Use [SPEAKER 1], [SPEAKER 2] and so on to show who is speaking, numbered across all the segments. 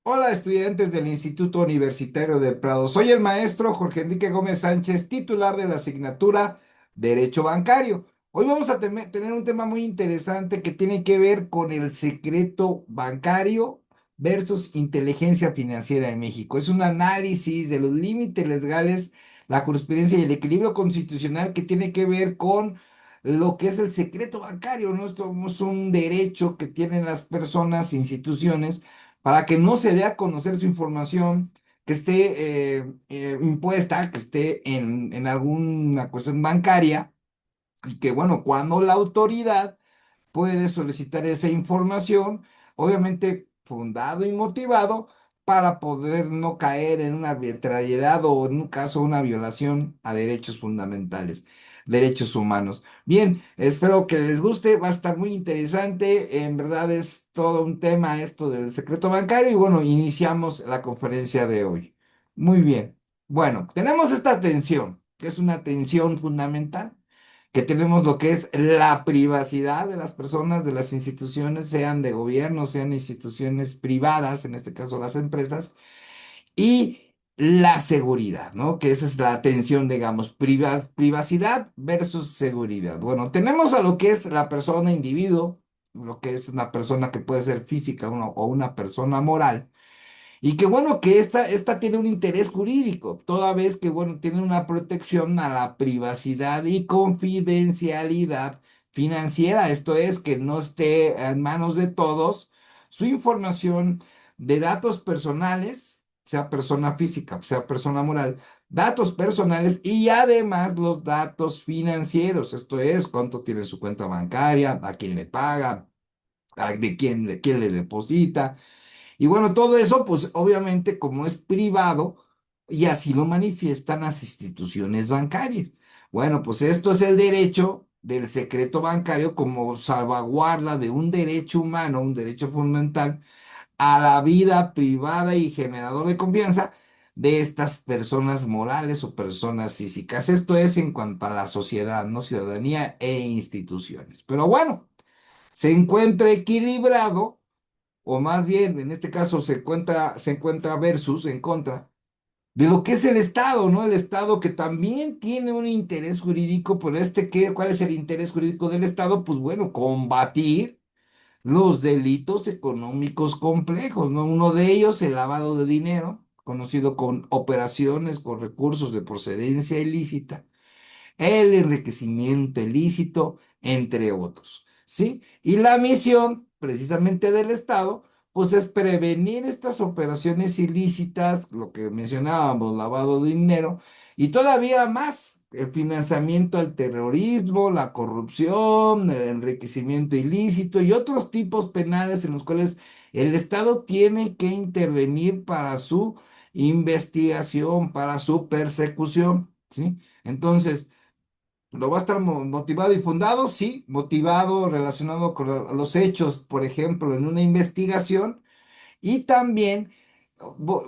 [SPEAKER 1] Hola, estudiantes del Instituto Universitario del Prado. Soy el maestro Jorge Enrique Gómez Sánchez, titular de la asignatura Derecho Bancario. Hoy vamos a tener un tema muy interesante que tiene que ver con el secreto bancario versus inteligencia financiera en México. Es un análisis de los límites legales, la jurisprudencia y el equilibrio constitucional que tiene que ver con lo que es el secreto bancario, ¿no? Esto es un derecho que tienen las personas e instituciones para que no se dé a conocer su información que esté impuesta, que esté en alguna cuestión bancaria y que, bueno, cuando la autoridad puede solicitar esa información, obviamente fundado y motivado, para poder no caer en una arbitrariedad o en un caso una violación a derechos fundamentales, derechos humanos. Bien, espero que les guste, va a estar muy interesante, en verdad es todo un tema esto del secreto bancario y bueno, iniciamos la conferencia de hoy. Muy bien, bueno, tenemos esta tensión, que es una tensión fundamental que tenemos lo que es la privacidad de las personas, de las instituciones, sean de gobierno, sean instituciones privadas, en este caso las empresas, y la seguridad, ¿no? Que esa es la atención, digamos, privacidad versus seguridad. Bueno, tenemos a lo que es la persona individuo, lo que es una persona que puede ser física o una persona moral y que bueno, que esta tiene un interés jurídico, toda vez que bueno, tiene una protección a la privacidad y confidencialidad financiera. Esto es que no esté en manos de todos su información de datos personales, sea persona física, sea persona moral, datos personales y además los datos financieros. Esto es cuánto tiene su cuenta bancaria, a quién le paga, de quién le deposita y bueno, todo eso, pues obviamente como es privado y así lo manifiestan las instituciones bancarias. Bueno, pues esto es el derecho del secreto bancario como salvaguarda de un derecho humano, un derecho fundamental a la vida privada y generador de confianza de estas personas morales o personas físicas. Esto es en cuanto a la sociedad, ¿no? Ciudadanía e instituciones. Pero bueno, se encuentra equilibrado o más bien, en este caso se encuentra versus, en contra, de lo que es el Estado, ¿no? El Estado que también tiene un interés jurídico, pero ¿cuál es el interés jurídico del Estado? Pues bueno, combatir los delitos económicos complejos, ¿no? Uno de ellos, el lavado de dinero, conocido con operaciones con recursos de procedencia ilícita, el enriquecimiento ilícito, entre otros, ¿sí? Y la misión precisamente del Estado, pues es prevenir estas operaciones ilícitas, lo que mencionábamos, lavado de dinero, y todavía más, el financiamiento al terrorismo, la corrupción, el enriquecimiento ilícito y otros tipos penales en los cuales el Estado tiene que intervenir para su investigación, para su persecución, ¿sí? Entonces, ¿lo va a estar motivado y fundado? Sí, motivado, relacionado con los hechos, por ejemplo, en una investigación, y también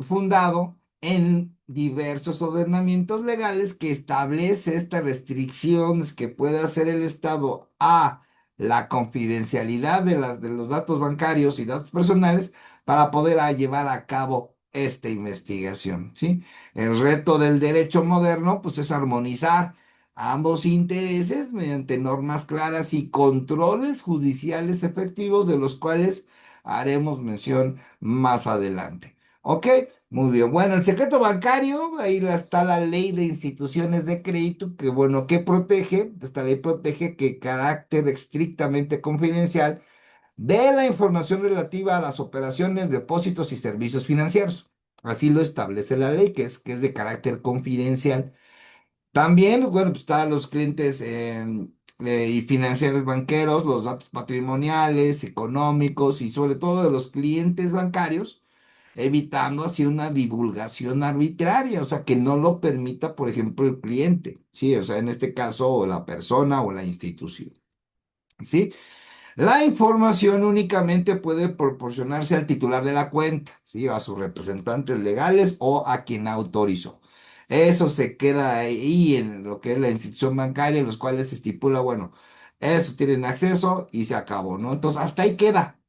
[SPEAKER 1] fundado en diversos ordenamientos legales que establece estas restricciones que puede hacer el Estado a la confidencialidad de los datos bancarios y datos personales para poder llevar a cabo esta investigación, ¿sí? El reto del derecho moderno, pues, es armonizar ambos intereses mediante normas claras y controles judiciales efectivos de los cuales haremos mención más adelante. ¿Ok? Muy bien. Bueno, el secreto bancario, ahí está la ley de instituciones de crédito, que bueno, ¿qué protege? Esta ley protege que carácter estrictamente confidencial de la información relativa a las operaciones, depósitos y servicios financieros. Así lo establece la ley, que es de carácter confidencial. También, bueno, pues están los clientes y financieros banqueros, los datos patrimoniales, económicos y sobre todo de los clientes bancarios, evitando así una divulgación arbitraria, o sea, que no lo permita, por ejemplo, el cliente, ¿sí? O sea, en este caso, o la persona o la institución, ¿sí? La información únicamente puede proporcionarse al titular de la cuenta, ¿sí? A sus representantes legales o a quien autorizó. Eso se queda ahí en lo que es la institución bancaria, en los cuales se estipula, bueno, esos tienen acceso y se acabó, ¿no? Entonces, hasta ahí queda.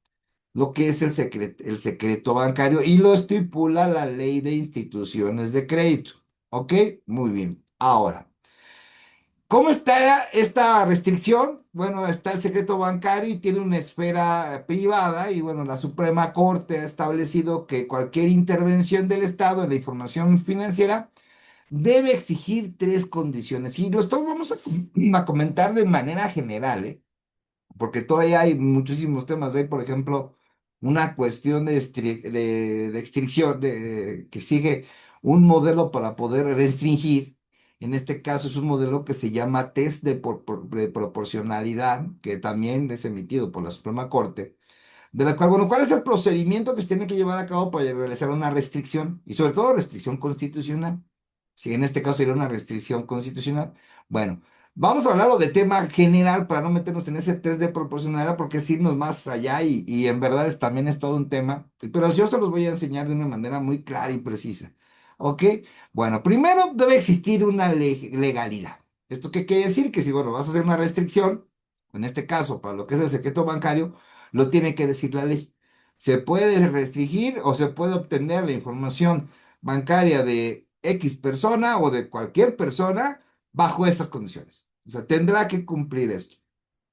[SPEAKER 1] lo que es el secreto bancario y lo estipula la ley de instituciones de crédito. ¿Ok? Muy bien. Ahora, ¿cómo está esta restricción? Bueno, está el secreto bancario y tiene una esfera privada y bueno, la Suprema Corte ha establecido que cualquier intervención del Estado en la información financiera debe exigir tres condiciones y los vamos a comentar de manera general, ¿eh? Porque todavía hay muchísimos temas. Hay, por ejemplo, una cuestión de extracción, que sigue un modelo para poder restringir. En este caso es un modelo que se llama test de proporcionalidad, que también es emitido por la Suprema Corte, de la cual, bueno, ¿cuál es el procedimiento que se tiene que llevar a cabo para realizar una restricción? Y sobre todo restricción constitucional. Si en este caso sería una restricción constitucional. Bueno, vamos a hablarlo de tema general para no meternos en ese test de proporcionalidad porque es irnos más allá y en verdad también es todo un tema. Pero yo se los voy a enseñar de una manera muy clara y precisa. ¿Ok? Bueno, primero debe existir una legalidad. ¿Esto qué quiere decir? Que si, bueno, vas a hacer una restricción, en este caso, para lo que es el secreto bancario, lo tiene que decir la ley. Se puede restringir o se puede obtener la información bancaria de X persona o de cualquier persona bajo estas condiciones. O sea, tendrá que cumplir esto.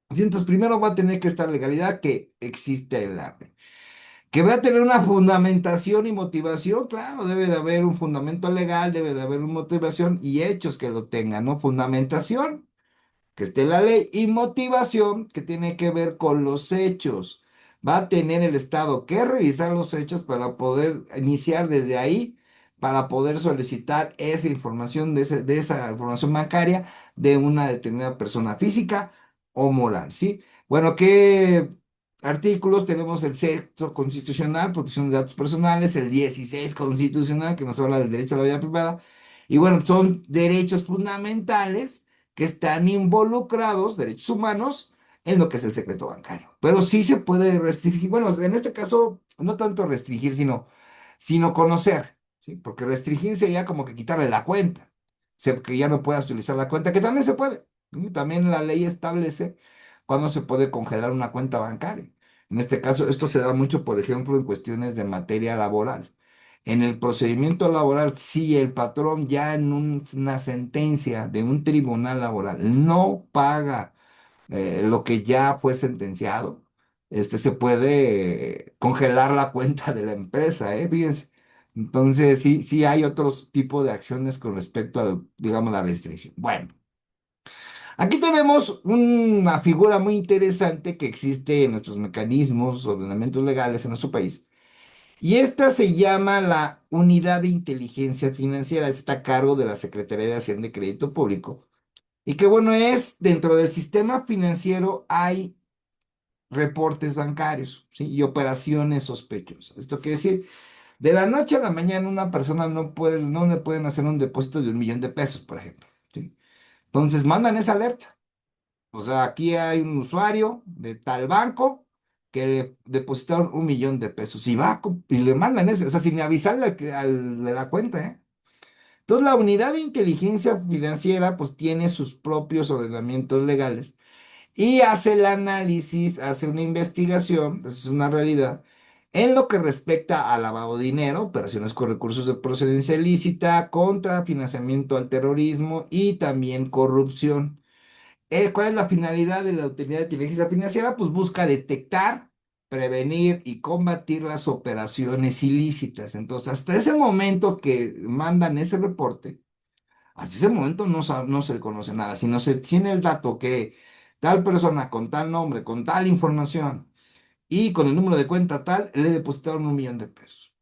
[SPEAKER 1] Así, entonces, primero va a tener que estar legalidad que existe el arte. Que va a tener una fundamentación y motivación, claro, debe de haber un fundamento legal, debe de haber una motivación y hechos que lo tengan, ¿no? Fundamentación que esté en la ley, y motivación, que tiene que ver con los hechos. Va a tener el Estado que revisar los hechos para poder iniciar desde ahí, para poder solicitar esa información, de esa información bancaria de una determinada persona física o moral, ¿sí? Bueno, ¿qué artículos? Tenemos el sexto constitucional, protección de datos personales, el 16 constitucional, que nos habla del derecho a la vida privada, y bueno, son derechos fundamentales que están involucrados, derechos humanos, en lo que es el secreto bancario. Pero sí se puede restringir, bueno, en este caso, no tanto restringir, sino conocer, ¿sí? Porque restringir sería como que quitarle la cuenta, que ya no puedas utilizar la cuenta, que también se puede. ¿Sí? También la ley establece cuándo se puede congelar una cuenta bancaria. En este caso, esto se da mucho, por ejemplo, en cuestiones de materia laboral. En el procedimiento laboral, si el patrón ya en una sentencia de un tribunal laboral no paga lo que ya fue sentenciado, se puede congelar la cuenta de la empresa, fíjense. Entonces, sí, sí hay otros tipos de acciones con respecto al, digamos, la restricción. Bueno, aquí tenemos una figura muy interesante que existe en nuestros mecanismos, ordenamientos legales en nuestro país y esta se llama la Unidad de Inteligencia Financiera, está a cargo de la Secretaría de Hacienda y Crédito Público. Y que bueno, es dentro del sistema financiero hay reportes bancarios, ¿sí? Y operaciones sospechosas. Esto quiere decir, de la noche a la mañana una persona no le pueden hacer un depósito de 1 millón de pesos, por ejemplo, ¿sí? Entonces mandan esa alerta. O sea, aquí hay un usuario de tal banco que le depositaron 1 millón de pesos y y le mandan eso, o sea, sin avisarle de la cuenta, ¿eh? Entonces, la unidad de inteligencia financiera, pues tiene sus propios ordenamientos legales y hace el análisis, hace una investigación, eso es una realidad, en lo que respecta a lavado de dinero, operaciones con recursos de procedencia ilícita, contra financiamiento al terrorismo y también corrupción. ¿Cuál es la finalidad de la Autoridad de Inteligencia Financiera? Pues busca detectar, prevenir y combatir las operaciones ilícitas. Entonces, hasta ese momento que mandan ese reporte, hasta ese momento no se conoce nada. Si no se tiene el dato que tal persona con tal nombre, con tal información y con el número de cuenta tal, le depositaron 1 millón de pesos.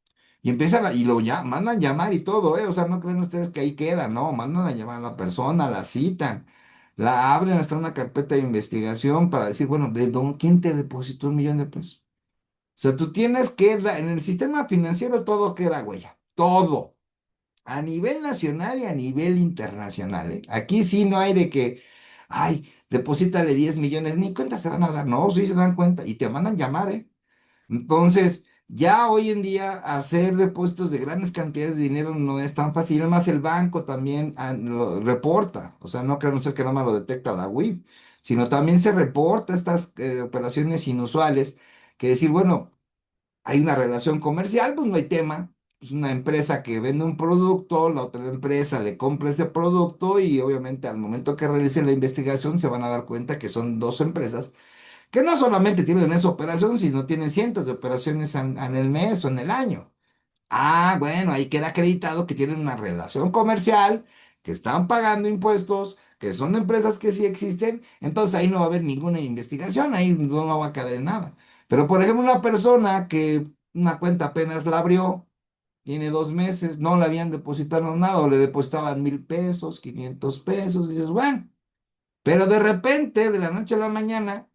[SPEAKER 1] Y y lo ya, mandan llamar y todo, ¿eh? O sea, no creen ustedes que ahí queda, no, mandan a llamar a la persona, la citan, la abren hasta una carpeta de investigación para decir, bueno, ¿quién te depositó 1 millón de pesos? O sea, tú tienes que, en el sistema financiero todo queda huella, todo, a nivel nacional y a nivel internacional, ¿eh? Aquí sí no hay de que, ay, deposítale 10 millones, ni cuenta se van a dar, no, sí se dan cuenta y te mandan llamar, ¿eh? Entonces, ya hoy en día hacer depósitos de grandes cantidades de dinero no es tan fácil. Además, el banco también lo reporta. O sea, no crean ustedes que nada más lo detecta la UIF, sino también se reporta estas operaciones inusuales. Que decir, bueno, hay una relación comercial, pues no hay tema. Es una empresa que vende un producto, la otra empresa le compra ese producto y obviamente al momento que realicen la investigación se van a dar cuenta que son dos empresas que no solamente tienen esa operación, sino tienen cientos de operaciones en el mes o en el año. Ah, bueno, ahí queda acreditado que tienen una relación comercial, que están pagando impuestos, que son empresas que sí existen, entonces ahí no va a haber ninguna investigación, ahí no va a quedar en nada. Pero por ejemplo, una persona que una cuenta apenas la abrió, tiene 2 meses, no le habían depositado nada, o le depositaban 1,000 pesos, 500 pesos, dices, bueno, pero de repente, de la noche a la mañana,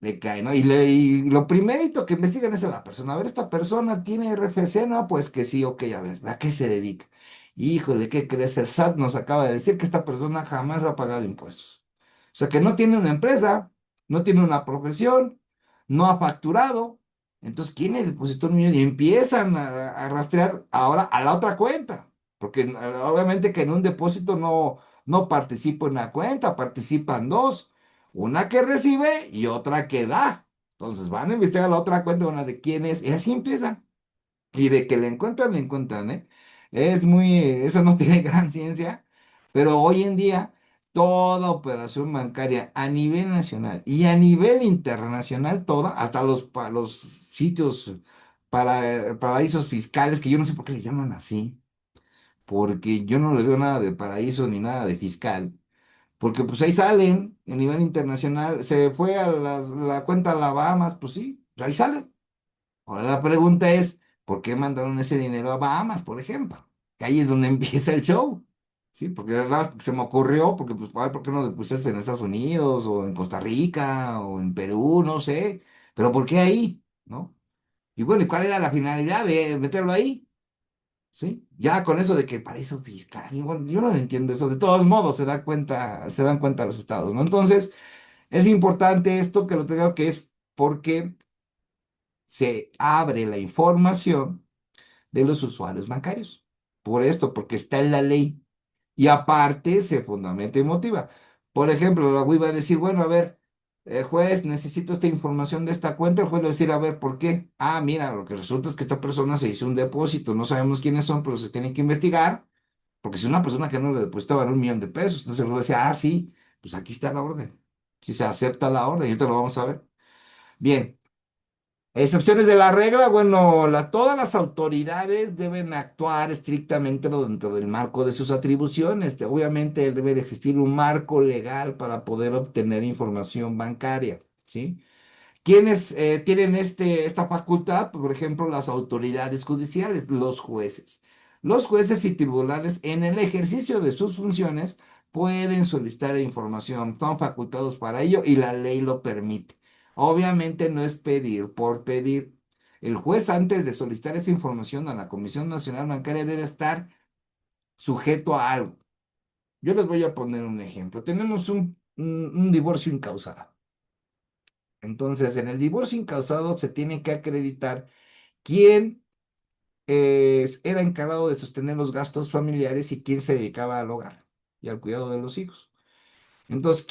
[SPEAKER 1] le cae, ¿no? Y lo primerito que investigan es a la persona. A ver, esta persona tiene RFC, ¿no? Pues que sí, ok, a ver, ¿a qué se dedica? Híjole, ¿qué crees? El SAT nos acaba de decir que esta persona jamás ha pagado impuestos. O sea, que no tiene una empresa, no tiene una profesión, no ha facturado. Entonces, ¿quién le depositó 1 millón? Y empiezan a rastrear ahora a la otra cuenta. Porque obviamente que en un depósito no participo en la cuenta, participan dos. Una que recibe y otra que da. Entonces van a investigar la otra cuenta, una de quién es, y así empiezan. Y de que le encuentran, ¿eh? Eso no tiene gran ciencia, pero hoy en día toda operación bancaria a nivel nacional y a nivel internacional, toda, hasta los sitios para paraísos fiscales, que yo no sé por qué les llaman así, porque yo no le veo nada de paraíso ni nada de fiscal. Porque pues ahí salen a nivel internacional. Se fue a la cuenta a la Bahamas, pues sí, ahí salen. Ahora la pregunta es, ¿por qué mandaron ese dinero a Bahamas, por ejemplo? Que ahí es donde empieza el show. Sí, porque nada más se me ocurrió, porque pues, a ver, ¿por qué no lo pusiste en Estados Unidos, o en Costa Rica, o en Perú, no sé? Pero ¿por qué ahí? ¿No? Y bueno, ¿y cuál era la finalidad de meterlo ahí? ¿Sí? Ya con eso de que paraíso fiscal, y bueno, yo no entiendo eso. De todos modos, se dan cuenta los estados, ¿no? Entonces, es importante esto que lo tenga, que es porque se abre la información de los usuarios bancarios. Por esto, porque está en la ley. Y aparte se fundamenta y motiva. Por ejemplo, la UIF va a decir, bueno, a ver, juez, necesito esta información de esta cuenta. El juez le va a decir, a ver, ¿por qué? Ah, mira, lo que resulta es que esta persona se hizo un depósito. No sabemos quiénes son, pero se tiene que investigar. Porque si una persona que no le depositaban 1 millón de pesos, entonces el juez decía, ah, sí, pues aquí está la orden. Si se acepta la orden, y te lo vamos a ver. Bien. Excepciones de la regla, bueno, todas las autoridades deben actuar estrictamente dentro del marco de sus atribuciones. Obviamente debe de existir un marco legal para poder obtener información bancaria, ¿sí? ¿Quiénes tienen esta facultad? Por ejemplo, las autoridades judiciales, los jueces. Los jueces y tribunales en el ejercicio de sus funciones pueden solicitar información, son facultados para ello y la ley lo permite. Obviamente no es pedir por pedir. El juez antes de solicitar esa información a la Comisión Nacional Bancaria debe estar sujeto a algo. Yo les voy a poner un ejemplo. Tenemos un divorcio incausado. Entonces, en el divorcio incausado se tiene que acreditar quién era encargado de sostener los gastos familiares y quién se dedicaba al hogar y al cuidado de los hijos. Entonces,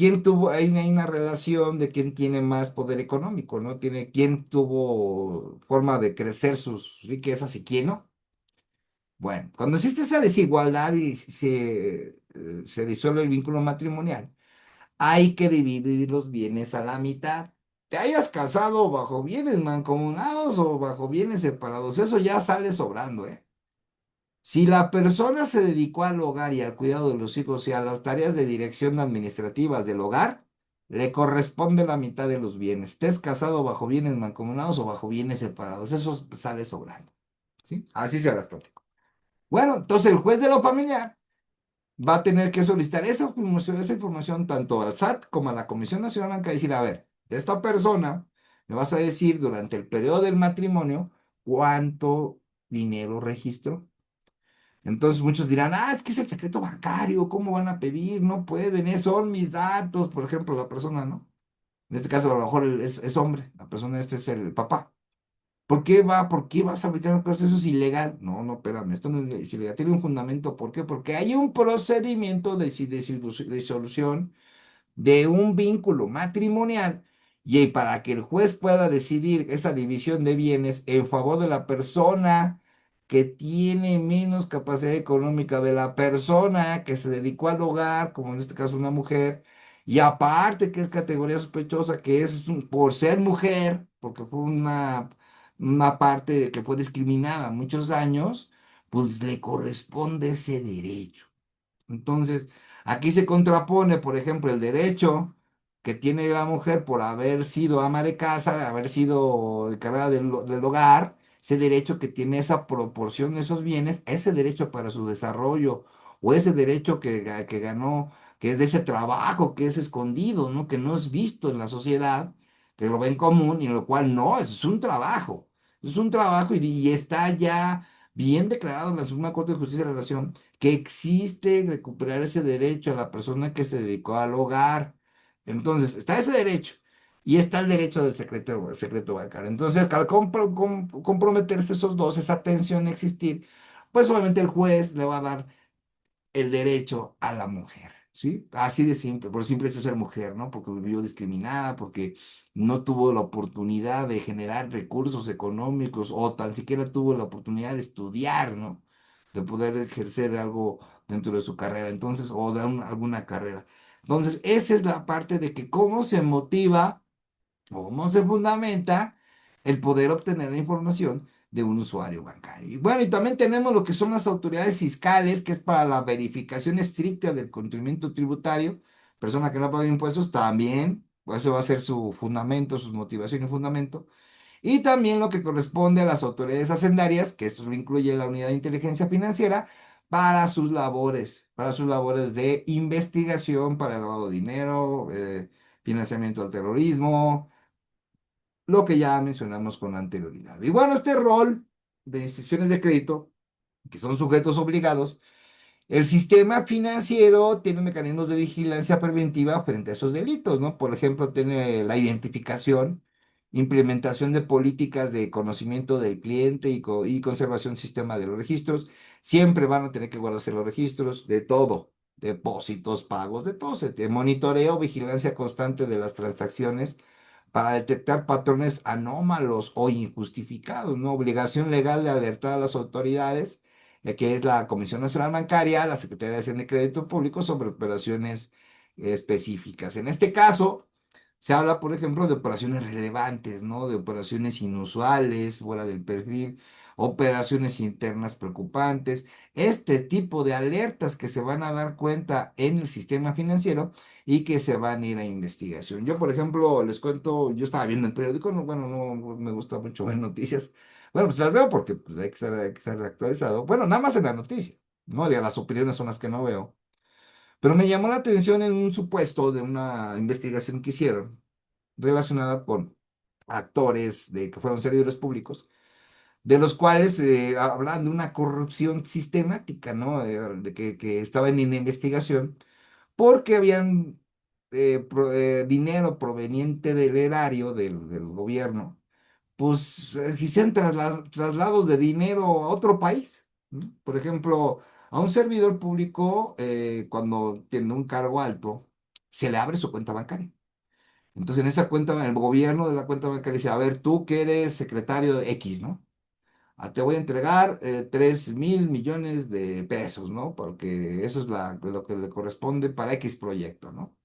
[SPEAKER 1] hay una relación de quién tiene más poder económico, ¿no? Quién tuvo forma de crecer sus riquezas y quién no. Bueno, cuando existe esa desigualdad y se disuelve el vínculo matrimonial, hay que dividir los bienes a la mitad. Te hayas casado bajo bienes mancomunados o bajo bienes separados, eso ya sale sobrando, ¿eh? Si la persona se dedicó al hogar y al cuidado de los hijos y a las tareas de dirección administrativas del hogar, le corresponde la mitad de los bienes. Estés casado bajo bienes mancomunados o bajo bienes separados, eso sale sobrando, ¿sí? Así se las platico. Bueno, entonces el juez de lo familiar va a tener que solicitar esa información tanto al SAT como a la Comisión Nacional Bancaria y decir, a ver, de esta persona me vas a decir durante el periodo del matrimonio cuánto dinero registró. Entonces muchos dirán, ah, es que es el secreto bancario, ¿cómo van a pedir? No pueden, son mis datos, por ejemplo, la persona, ¿no? En este caso a lo mejor es hombre, la persona este es el papá. ¿Por qué vas a aplicar un proceso? Eso es ilegal. No, no, espérame, esto no es ilegal. Tiene un fundamento. ¿Por qué? Porque hay un procedimiento de disolución de un vínculo matrimonial Y para que el juez pueda decidir esa división de bienes en favor de la persona que tiene menos capacidad económica, de la persona que se dedicó al hogar, como en este caso una mujer, y aparte que es categoría sospechosa, que es por ser mujer, porque fue una parte que fue discriminada muchos años, pues le corresponde ese derecho. Entonces, aquí se contrapone, por ejemplo, el derecho que tiene la mujer por haber sido ama de casa, haber sido encargada del hogar, ese derecho que tiene esa proporción de esos bienes, ese derecho para su desarrollo, o ese derecho que ganó, que es de ese trabajo que es escondido, ¿no? Que no es visto en la sociedad, que lo ven común, y lo cual no, eso es un trabajo. Es un trabajo y está ya bien declarado en la Suprema Corte de Justicia de la Nación que existe recuperar ese derecho a la persona que se dedicó al hogar. Entonces, está ese derecho y está el derecho del secreto bancario. Entonces, al comprometerse esos dos, esa tensión existir, pues obviamente el juez le va a dar el derecho a la mujer, ¿sí? Así de simple, por simple hecho de ser mujer, ¿no? Porque vivió discriminada, porque no tuvo la oportunidad de generar recursos económicos o tan siquiera tuvo la oportunidad de estudiar, ¿no? De poder ejercer algo dentro de su carrera, entonces, o de alguna carrera. Entonces, esa es la parte de que cómo se motiva, cómo se fundamenta el poder obtener la información de un usuario bancario. Y bueno, y también tenemos lo que son las autoridades fiscales, que es para la verificación estricta del cumplimiento tributario. Persona que no paga impuestos también, pues eso va a ser su fundamento, su motivación y fundamento. Y también lo que corresponde a las autoridades hacendarias, que esto lo incluye la unidad de inteligencia financiera, para sus labores de investigación, para el lavado de dinero, financiamiento al terrorismo, lo que ya mencionamos con anterioridad. Y bueno, este rol de instituciones de crédito, que son sujetos obligados, el sistema financiero tiene mecanismos de vigilancia preventiva frente a esos delitos, ¿no? Por ejemplo, tiene la identificación, implementación de políticas de conocimiento del cliente y conservación del sistema de los registros. Siempre van a tener que guardarse los registros de todo, depósitos, pagos, de todo. Monitoreo, vigilancia constante de las transacciones para detectar patrones anómalos o injustificados, ¿no? Obligación legal de alertar a las autoridades, que es la Comisión Nacional Bancaria, la Secretaría de Hacienda y Crédito Público, sobre operaciones específicas. En este caso, se habla, por ejemplo, de operaciones relevantes, ¿no? De operaciones inusuales, fuera del perfil, operaciones internas preocupantes, este tipo de alertas que se van a dar cuenta en el sistema financiero y que se van a ir a investigación. Yo, por ejemplo, les cuento, yo estaba viendo el periódico, no, bueno, no me gusta mucho ver noticias. Bueno, pues las veo porque pues, hay que estar actualizado. Bueno, nada más en la noticia, ¿no? Ya las opiniones son las que no veo. Pero me llamó la atención en un supuesto de una investigación que hicieron relacionada con actores que fueron servidores públicos, de los cuales hablan de una corrupción sistemática, ¿no? De que estaba en investigación porque habían dinero proveniente del erario del gobierno, pues hicieron traslados de dinero a otro país, ¿no? Por ejemplo, a un servidor público, cuando tiene un cargo alto, se le abre su cuenta bancaria. Entonces, en esa cuenta, el gobierno de la cuenta bancaria dice, a ver, tú que eres secretario de X, ¿no? Te voy a entregar 3.000 millones de pesos, ¿no? Porque eso es lo que le corresponde para X proyecto, ¿no?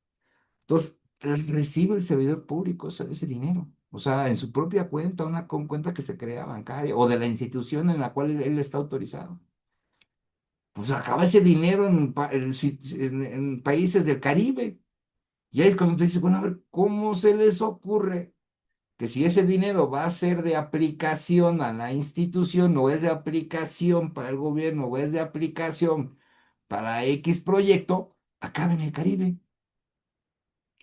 [SPEAKER 1] Entonces, recibe el servidor público ese dinero. O sea, en su propia cuenta, una cuenta que se crea bancaria o de la institución en la cual él está autorizado. Pues acaba ese dinero en países del Caribe. Y ahí es cuando te dices, bueno, a ver, ¿cómo se les ocurre que si ese dinero va a ser de aplicación a la institución o es de aplicación para el gobierno o es de aplicación para X proyecto, acabe en el Caribe?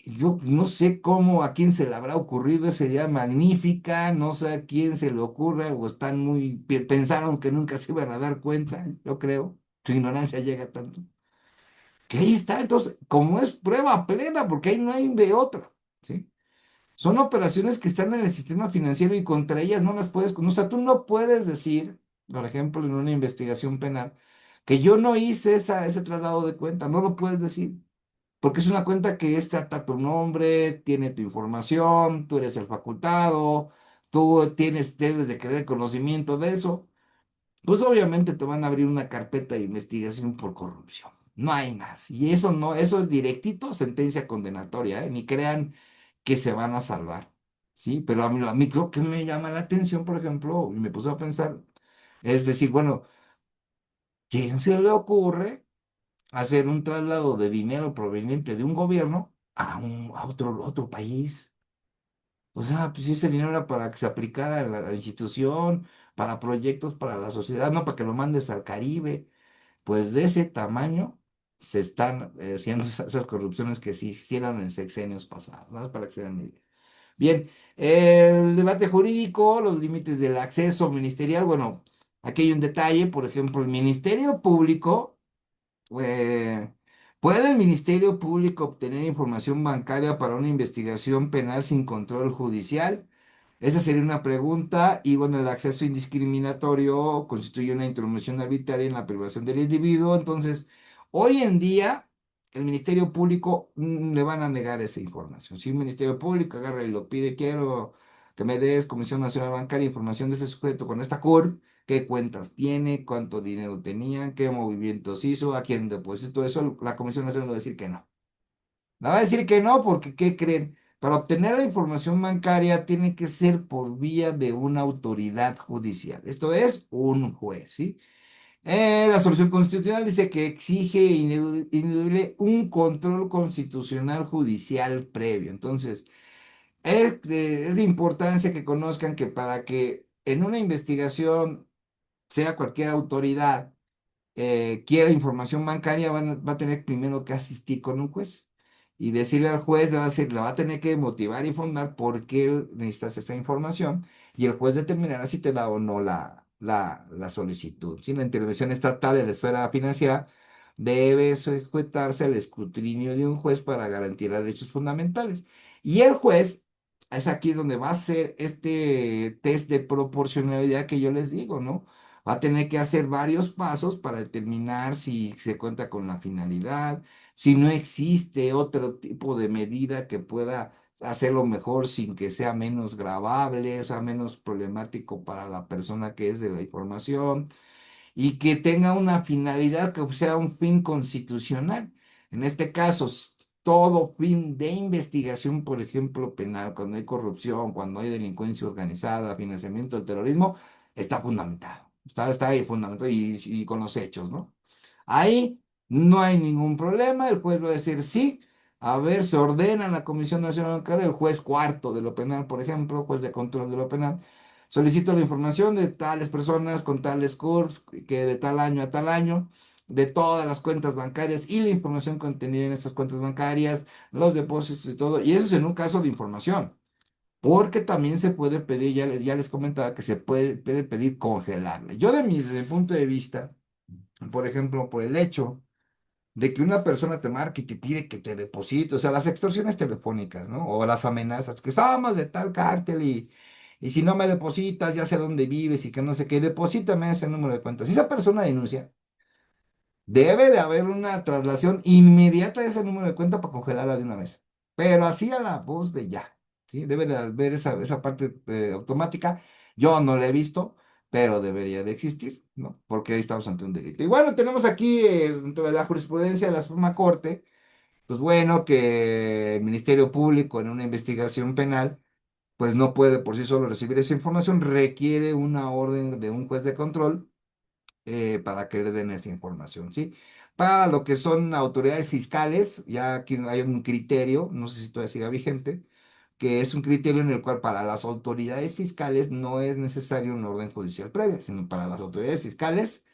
[SPEAKER 1] Yo no sé cómo, a quién se le habrá ocurrido esa idea magnífica, no sé a quién se le ocurre, o están pensaron que nunca se iban a dar cuenta, yo creo, su ignorancia llega tanto, que ahí está, entonces, como es prueba plena, porque ahí no hay de otra, ¿sí? Son operaciones que están en el sistema financiero y contra ellas no las puedes, o sea, tú no puedes decir, por ejemplo, en una investigación penal, que yo no hice ese traslado de cuenta, no lo puedes decir. porque es una cuenta que está a tu nombre, tiene tu información, tú eres el facultado, tú debes de tener conocimiento de eso, pues obviamente te van a abrir una carpeta de investigación por corrupción. No hay más. Y eso no, eso es directito sentencia condenatoria, ¿eh? Ni crean que se van a salvar. Sí, pero a mí lo que me llama la atención, por ejemplo, y me puso a pensar, es decir, bueno, ¿quién se le ocurre hacer un traslado de dinero proveniente de un gobierno a otro país? O sea, pues si ese dinero era para que se aplicara a la institución, para proyectos para la sociedad, no para que lo mandes al Caribe. Pues de ese tamaño se están haciendo esas corrupciones que se hicieron en sexenios pasados, nada más para que se den una idea. Bien, el debate jurídico, los límites del acceso ministerial, bueno, aquí hay un detalle, por ejemplo, el Ministerio Público eh, ¿puede el Ministerio Público obtener información bancaria para una investigación penal sin control judicial? Esa sería una pregunta. Y bueno, el acceso indiscriminatorio constituye una intromisión arbitraria en la privación del individuo. Entonces, hoy en día, el Ministerio Público le van a negar esa información. Si el Ministerio Público agarra y lo pide, quiero que me des, Comisión Nacional Bancaria, información de ese sujeto con esta CURP, qué cuentas tiene, cuánto dinero tenía, qué movimientos hizo, a quién depositó eso, la Comisión Nacional va a decir que no. La va a decir que no porque, ¿qué creen? Para obtener la información bancaria tiene que ser por vía de una autoridad judicial. Esto es un juez, ¿sí? La solución constitucional dice que exige ineludible un control constitucional judicial previo. Entonces, es de importancia que conozcan que para que en una investigación sea cualquier autoridad, quiera información bancaria, va a tener primero que asistir con un juez y decirle al juez, le va a tener que motivar y fundar por qué necesitas esa información y el juez determinará si te da o no la solicitud. Si la intervención estatal en la esfera financiera debe sujetarse al escrutinio de un juez para garantizar derechos fundamentales. Y el juez es aquí donde va a hacer este test de proporcionalidad que yo les digo, ¿no? Va a tener que hacer varios pasos para determinar si se cuenta con la finalidad, si no existe otro tipo de medida que pueda hacerlo mejor sin que sea menos gravable, o sea, menos problemático para la persona que es de la información y que tenga una finalidad que sea un fin constitucional. En este caso, todo fin de investigación, por ejemplo, penal, cuando hay corrupción, cuando hay delincuencia organizada, financiamiento del terrorismo, está fundamentado. Está ahí fundamentado y con los hechos, ¿no? Ahí no hay ningún problema, el juez va a decir sí. A ver, se ordena en la Comisión Nacional Bancaria, el juez cuarto de lo penal, por ejemplo, juez de control de lo penal. Solicito la información de tales personas con tales CURPS, que de tal año a tal año, de todas las cuentas bancarias y la información contenida en estas cuentas bancarias, los depósitos y todo. Y eso es en un caso de información, porque también se puede pedir, ya les comentaba que se puede pedir congelarla. Yo de mi punto de vista, por ejemplo, por el hecho de que una persona te marque y te pide que te deposite, o sea, las extorsiones telefónicas, ¿no? O las amenazas, que somos de tal cártel y si no me depositas, ya sé dónde vives y que no sé qué, deposítame ese número de cuentas. Si esa persona denuncia, debe de haber una traslación inmediata de ese número de cuenta para congelarla de una vez. Pero así a la voz de ya, ¿sí? Debe de haber esa parte automática. Yo no la he visto, pero debería de existir, ¿no? Porque ahí estamos ante un delito. Y bueno, tenemos aquí dentro de la jurisprudencia de la Suprema Corte, pues bueno, que el Ministerio Público en una investigación penal, pues no puede por sí solo recibir esa información, requiere una orden de un juez de control para que le den esa información, ¿sí? Para lo que son autoridades fiscales, ya aquí hay un criterio, no sé si todavía siga vigente, que es un criterio en el cual para las autoridades fiscales no es necesario una orden judicial previa, sino para las autoridades fiscales,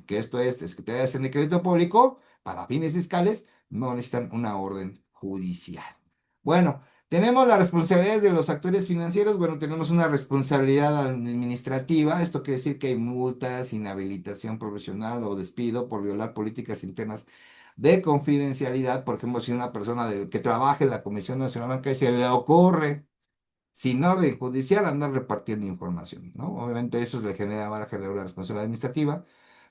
[SPEAKER 1] que esto es Secretaría de Hacienda y Crédito Público, para fines fiscales, no necesitan una orden judicial. Bueno, tenemos las responsabilidades de los actores financieros. Bueno, tenemos una responsabilidad administrativa. Esto quiere decir que hay multas, inhabilitación profesional o despido por violar políticas internas de confidencialidad. Por ejemplo, si una persona que trabaja en la Comisión Nacional Bancaria se le ocurre, sin orden judicial, andar repartiendo información, ¿no? Obviamente eso le genera, va a generar una responsabilidad administrativa.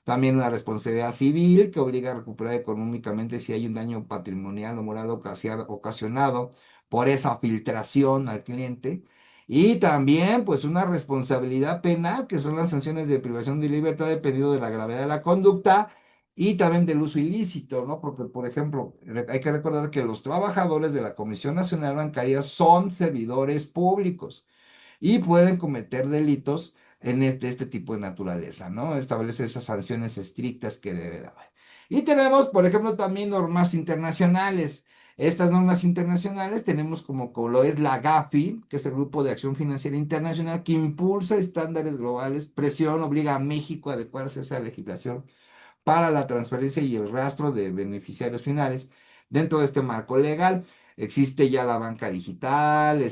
[SPEAKER 1] También una responsabilidad civil que obliga a recuperar económicamente si hay un daño patrimonial o moral ocasionado por esa filtración al cliente. Y también, pues, una responsabilidad penal, que son las sanciones de privación de libertad dependiendo de la gravedad de la conducta y también del uso ilícito, ¿no? Porque, por ejemplo, hay que recordar que los trabajadores de la Comisión Nacional Bancaria son servidores públicos y pueden cometer delitos de este tipo de naturaleza, ¿no? Establece esas sanciones estrictas que debe de haber. Y tenemos, por ejemplo, también normas internacionales. Estas normas internacionales tenemos como lo es la GAFI, que es el Grupo de Acción Financiera Internacional, que impulsa estándares globales, presión, obliga a México a adecuarse a esa legislación para la transferencia y el rastro de beneficiarios finales dentro de este marco legal. Existe ya la banca digital,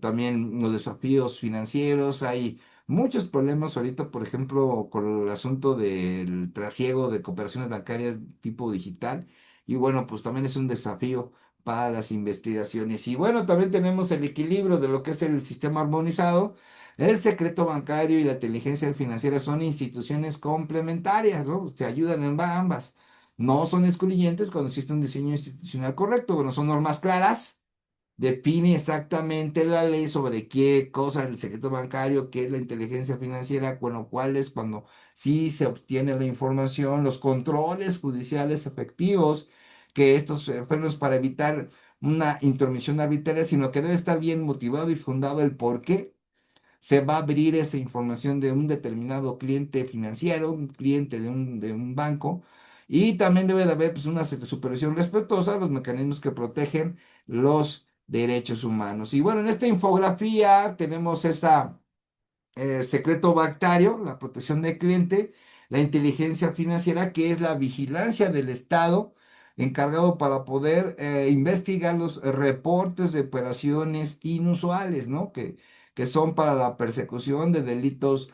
[SPEAKER 1] también los desafíos financieros, hay muchos problemas ahorita, por ejemplo, con el asunto del trasiego de cooperaciones bancarias tipo digital, y bueno, pues también es un desafío para las investigaciones. Y bueno, también tenemos el equilibrio de lo que es el sistema armonizado. El secreto bancario y la inteligencia financiera son instituciones complementarias, ¿no? Se ayudan en ambas. No son excluyentes cuando existe un diseño institucional correcto. Bueno, son normas claras, define exactamente la ley sobre qué cosa es el secreto bancario, qué es la inteligencia financiera, bueno, cuál es cuando sí se obtiene la información, los controles judiciales efectivos, que estos frenos para evitar una intromisión arbitraria, sino que debe estar bien motivado y fundado el por qué se va a abrir esa información de un determinado cliente financiero, un cliente de un banco, y también debe de haber pues, una supervisión respetuosa a los mecanismos que protegen los derechos humanos. Y bueno, en esta infografía tenemos esa secreto bancario, la protección del cliente, la inteligencia financiera, que es la vigilancia del Estado encargado para poder investigar los reportes de operaciones inusuales, ¿no? Que son para la persecución de delitos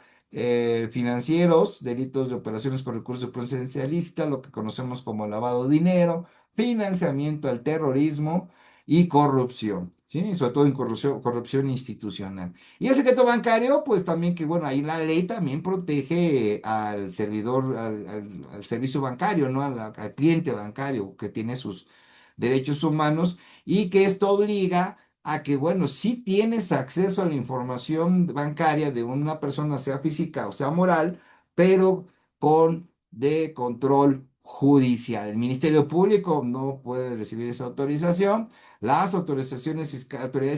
[SPEAKER 1] financieros, delitos de operaciones con recursos de procedencia ilícita, lo que conocemos como lavado de dinero, financiamiento al terrorismo y corrupción, ¿sí? Sobre todo en corrupción institucional. Y el secreto bancario, pues también que, bueno, ahí la ley también protege al servidor, al servicio bancario, ¿no? Al cliente bancario que tiene sus derechos humanos y que esto obliga a que, bueno, si tienes acceso a la información bancaria de una persona, sea física o sea moral, pero de control judicial. El Ministerio Público no puede recibir esa autorización. Las autoridades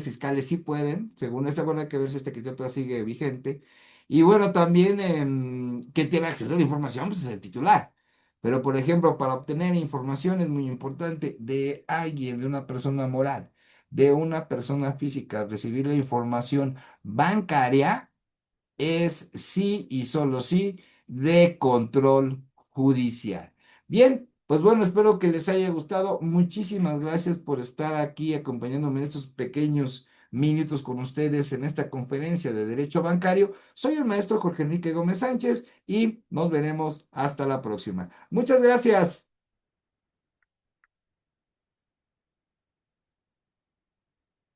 [SPEAKER 1] fiscales sí pueden, según esta, bueno, hay que ver si este criterio todavía sigue vigente. Y bueno, también quien tiene acceso a la información, pues es el titular. Pero, por ejemplo, para obtener información es muy importante de alguien, de una persona moral, de una persona física, recibir la información bancaria es sí y solo sí de control judicial. Bien, pues bueno, espero que les haya gustado. Muchísimas gracias por estar aquí acompañándome en estos pequeños minutos con ustedes en esta conferencia de Derecho Bancario. Soy el maestro Jorge Enrique Gómez Sánchez y nos veremos hasta la próxima. Muchas gracias.